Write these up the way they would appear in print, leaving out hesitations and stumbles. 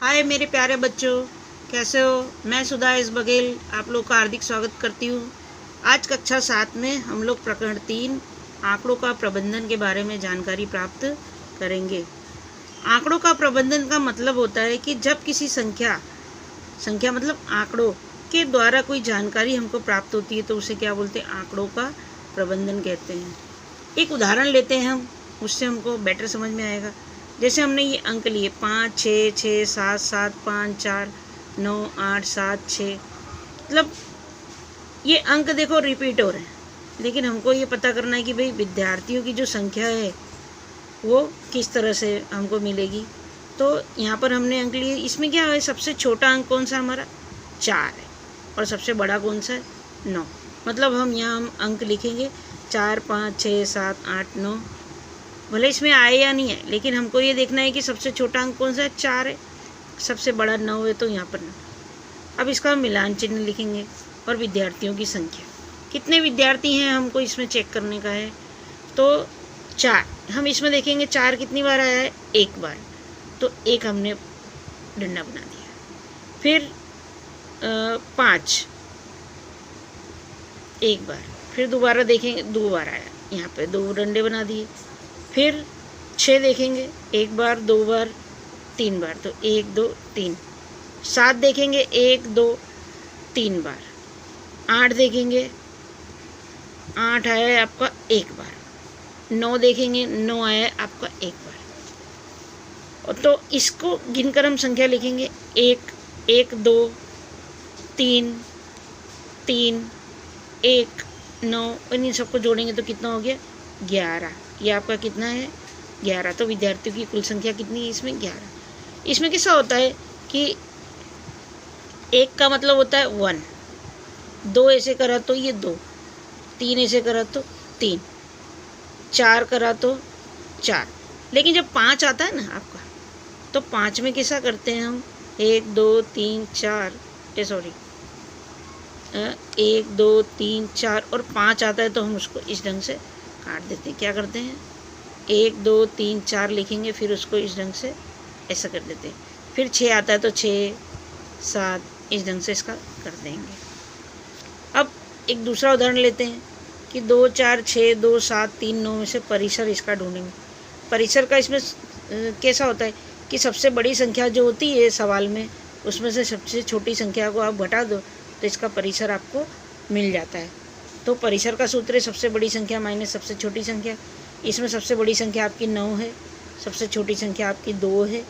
हाय मेरे प्यारे बच्चों, कैसे हो। मैं सुधा एस बघेल आप लोग का हार्दिक स्वागत करती हूँ। आज कक्षा 7 में हम लोग प्रकरण 3 आंकड़ों का प्रबंधन के बारे में जानकारी प्राप्त करेंगे। आंकड़ों का प्रबंधन का मतलब होता है कि जब किसी संख्या मतलब आंकड़ों के द्वारा कोई जानकारी हमको प्राप्त होती है तो उसे क्या बोलते हैं, आंकड़ों का प्रबंधन कहते हैं। एक उदाहरण लेते हैं हम, उससे हमको बेटर समझ में आएगा। जैसे हमने ये अंक लिए 5 6 6 7 7 5 4 9 8 7 6, मतलब ये अंक देखो रिपीट हो रहे हैं, लेकिन हमको ये पता करना है कि भाई विद्यार्थियों की जो संख्या है वो किस तरह से हमको मिलेगी। तो यहाँ पर हमने अंक लिए, इसमें क्या है, सबसे छोटा अंक कौन सा हमारा 4 है और सबसे बड़ा कौन सा है 9। मतलब हम अंक लिखेंगे 4 5 6 7 8 9, भले इसमें आए या नहीं है, लेकिन हमको ये देखना है कि सबसे छोटा अंक कौन सा है 4 है, सबसे बड़ा 9 है, तो यहाँ पर 9। अब इसका मिलान चिन्ह लिखेंगे और विद्यार्थियों की संख्या, कितने विद्यार्थी हैं हमको इसमें चेक करने का है। तो 4 हम इसमें देखेंगे, 4 कितनी बार आया है, एक बार, तो एक हमने डंडा बना दिया। फिर 5 एक बार, फिर दोबारा देखेंगे 2 बार आया, यहाँ पे 2 डंडे बना दिए। फिर 6 देखेंगे, एक बार 2 बार 3 बार, तो 1 2 3। 7 देखेंगे 1 2 3 बार। 8 देखेंगे, 8 आया है आपका एक बार। 9 देखेंगे, 9 आया है आपका एक बार। और तो इसको गिनकर हम संख्या लिखेंगे 1 1 2 3 3 1 9, और इन सबको जोड़ेंगे तो कितना हो गया 11। ये आपका कितना है 11। तो विद्यार्थियों की कुल संख्या कितनी है इसमें 11। इसमें कैसा होता है कि 1 का मतलब होता है 1, 2 ऐसे करा तो ये 2, 3 ऐसे करा तो 3, 4 करा तो 4। लेकिन जब 5 आता है ना आपका, तो 5 में कैसा करते हैं हम 1 2 3 4, 1 2 3 4 और 5 आता है तो हम उसको इस ढंग से काट देते हैं। क्या करते हैं 1 2 3 4 लिखेंगे, फिर उसको इस ढंग से ऐसा कर देते हैं। फिर 6 आता है तो 6 7 इस ढंग से इसका कर देंगे। अब एक दूसरा उदाहरण लेते हैं कि 2 4 6 2 7 3 9 में से परिसर इसका ढूंढेंगे। परिसर का इसमें कैसा होता है कि सबसे बड़ी संख्या जो होती है सवाल में, उसमें से सबसे छोटी संख्या को आप घटा दो तो इसका परिसर आपको मिल जाता है। तो परिसर का सूत्र है सबसे बड़ी संख्या माइनस सबसे छोटी संख्या। इसमें सबसे बड़ी संख्या आपकी 9 है, सबसे छोटी संख्या आपकी 2 है।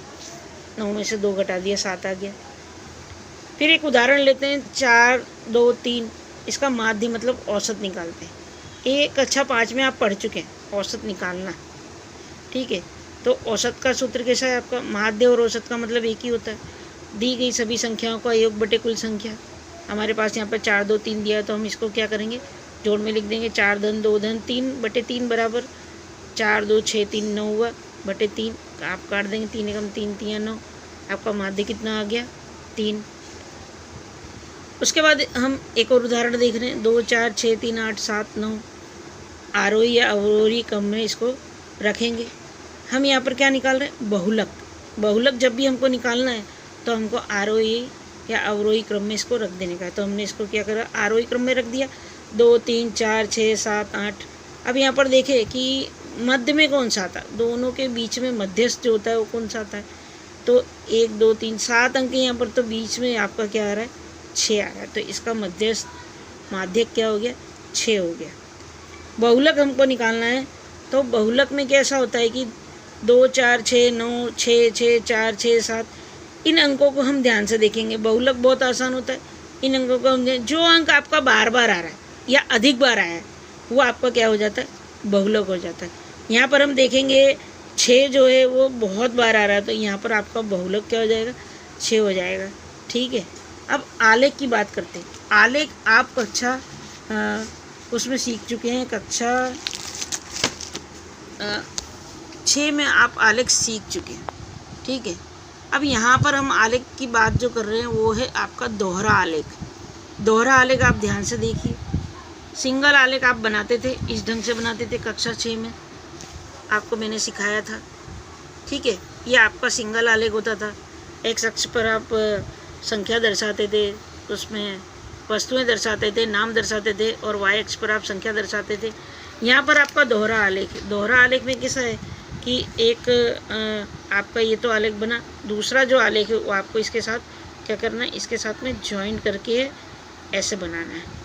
9 में से 2 घटा दिया 7 आ गया। फिर एक उदाहरण लेते हैं 4 2 3, इसका माध्य मतलब औसत निकालते हैं। ये कक्षा 5 में आप पढ़ चुके हैं औसत निकालना, ठीक है। तो औसत का सूत्र कैसा है आपका, माध्य और औसत का मतलब एक ही होता है। दी गई सभी संख्याओं का योग बटे कुल संख्या। हमारे पास यहाँ पर 4 2 3 दिया है, तो हम इसको क्या करेंगे जोड़ में लिख देंगे। 4 धन 2 धन 3 बटे 3 बराबर 4 2 6 3 9 हुआ बटे 3, आप काट देंगे 3 एकम 3 3 9, आपका माध्य कितना आ गया 3। उसके बाद हम एक और उदाहरण देख रहे हैं 2 4 6 3 8 7 9, आरोही या अवरोही क्रम में इसको रखेंगे। हम यहाँ पर क्या निकाल रहे हैं बहुलक। बहुलक जब भी हमको निकालना है तो हमको आरोही या अवरोही क्रम में इसको रख देने का है। तो हमने इसको क्या करा, आरोही क्रम में रख दिया 2 3 4 6 7 8। अब यहाँ पर देखें कि मध्य में कौन सा आता है, दोनों के बीच में मध्यस्थ जो होता है वो कौन सा आता है, तो 1 2 3 7 अंक यहाँ पर, तो बीच में आपका क्या आ रहा है 6 आ रहा है। तो इसका मध्यस्थ माध्यक क्या हो गया 6 हो गया। बहुलक हमको निकालना है, तो बहुलक में कैसा होता है कि 2 4 6 9 6 6 4 6 7, इन अंकों को हम ध्यान से देखेंगे। बहुलक बहुत आसान होता है, इन अंकों को हम जो अंक आपका बार बार आ रहा है या अधिक बार आया है वो आपका क्या हो जाता है बहुलक हो जाता है। यहाँ पर हम देखेंगे 6 जो है वो बहुत बार आ रहा है, तो यहाँ पर आपका बहुलक क्या हो जाएगा 6 हो जाएगा, ठीक है। अब आलेख की बात करते हैं। आलेख आप कक्षा उसमें सीख चुके हैं, कक्षा 6 में आप आलेख सीख चुके हैं, ठीक है। अब यहाँ पर हम आलेख की बात जो कर रहे हैं वो है आपका दोहरा आलेख। दोहरा आलेख आप ध्यान से देखिए। सिंगल आलेख आप बनाते थे, इस ढंग से बनाते थे, कक्षा 6 में आपको मैंने सिखाया था, ठीक है। ये आपका सिंगल आलेख होता था। एक्स अक्ष पर आप संख्या दर्शाते थे, उसमें वस्तुएं दर्शाते थे, नाम दर्शाते थे, और वाई अक्ष पर आप संख्या दर्शाते थे। यहाँ पर आपका दोहरा आलेख में कैसा है कि एक आपका ये तो आलेख बना, दूसरा जो आलेख है वो आपको इसके साथ क्या करना है, इसके साथ में ज्वाइन करके ऐसे बनाना है।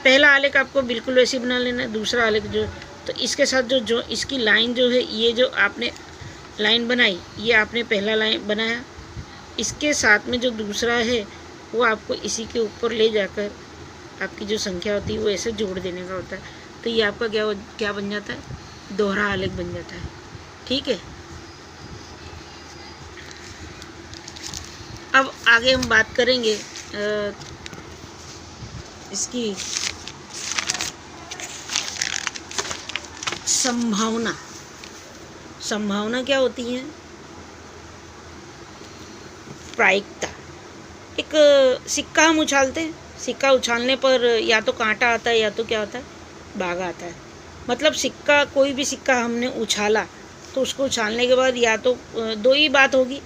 पहला आलेख आपको बिल्कुल वैसे बना लेना है, दूसरा आलेख जो तो इसके साथ जो इसकी लाइन जो है, ये जो आपने लाइन बनाई, ये आपने पहला लाइन बनाया, इसके साथ में जो दूसरा है वो आपको इसी के ऊपर ले जाकर आपकी जो संख्या होती है वो ऐसे जोड़ देने का होता है। तो ये आपका क्या बन जाता है, दोहरा आलेख बन जाता है। ठीक है, अब आगे हम बात करेंगे इसकी संभावना क्या होती है, प्रायिकता। एक सिक्का हम उछालते हैं, सिक्का उछालने पर या तो कांटा आता है या तो क्या होता है, भागा आता है। मतलब सिक्का, कोई भी सिक्का हमने उछाला तो उसको उछालने के बाद या तो दो ही बात होगी,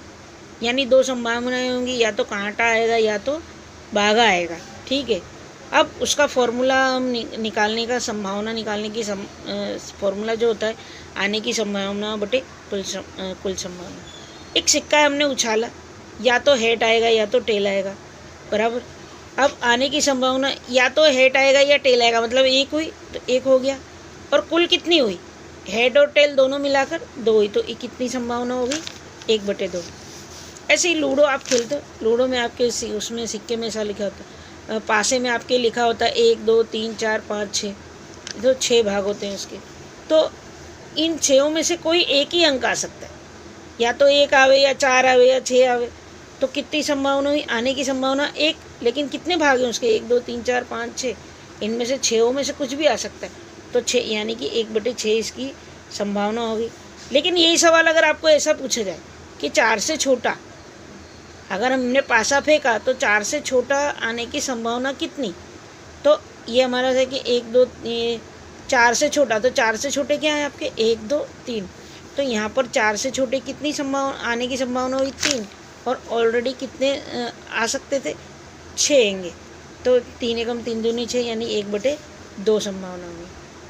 यानी दो संभावनाएं होंगी, या तो कांटा आएगा या तो भागा आएगा। ठीक है, अब उसका फॉर्मूला हम निकालने का, संभावना निकालने की फॉर्मूला जो होता है, आने की संभावना बटे कुल संभावना। एक सिक्का हमने उछाला, या तो हेड आएगा या तो टेल आएगा, बराबर। अब आने की संभावना या तो हेड आएगा या टेल आएगा, मतलब एक हुई तो एक हो गया, और कुल कितनी हुई, हेड और टेल दोनों मिलाकर 2 हुई, तो कितनी संभावना हो गई, 1/2। ऐसे ही लूडो आप खेलते हो, लूडो में आपके उसमें सिक्के में ऐसा लिखा होता है, पासे में आपके लिखा होता है 1 2 3 4 5 6, तो 6 भाग होते हैं उसके। तो इन 6 में से कोई एक ही अंक आ सकता है, या तो 1 आवे या 4 आवे या 6 आवे। तो कितनी संभावना हुई, आने की संभावना 1, लेकिन कितने भाग हैं उसके, 1 2 3 4 5 6, इनमें से 6 में से कुछ भी आ सकता है। तो 6 यानी कि 1/6 इसकी संभावना होगी। लेकिन यही सवाल अगर आपको ऐसा पूछा जाए कि 4 से छोटा, अगर हमने पासा फेंका तो 4 से छोटा आने की संभावना कितनी, तो ये हमारा है कि 1 2 4 से छोटा, तो 4 से छोटे क्या है आपके, 1 2 3। तो यहाँ पर 4 से छोटे कितनी संभावना, आने की संभावना हुई 3, और ऑलरेडी कितने आ सकते थे, 6 आएंगे। तो 3 एकम 3 दूनी 6, यानी 1/2 संभावना हुई।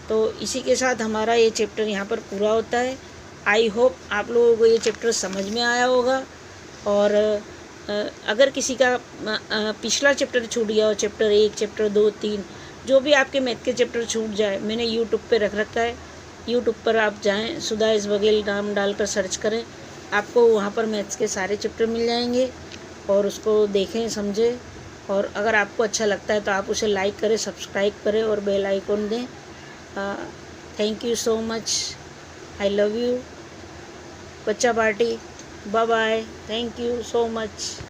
तो इसी के साथ हमारा ये चैप्टर यहाँ पर पूरा होता है। आई होप आप लोगों को ये चैप्टर समझ में आया होगा। और अगर किसी का पिछला चैप्टर छूट गया हो, चैप्टर 1 चैप्टर 2 3 जो भी आपके मैथ के चैप्टर छूट जाए, मैंने यूट्यूब पे रख रखा है। यूट्यूब पर आप जाएं, सुधा एस बघेल नाम डालकर सर्च करें, आपको वहाँ पर मैथ्स के सारे चैप्टर मिल जाएंगे, और उसको देखें समझें। और अगर आपको अच्छा लगता है तो आप उसे लाइक करें, सब्सक्राइब करें और बेल आइकन दें। Thank you so much, I love you बच्चा party, bye bye, thank you so much.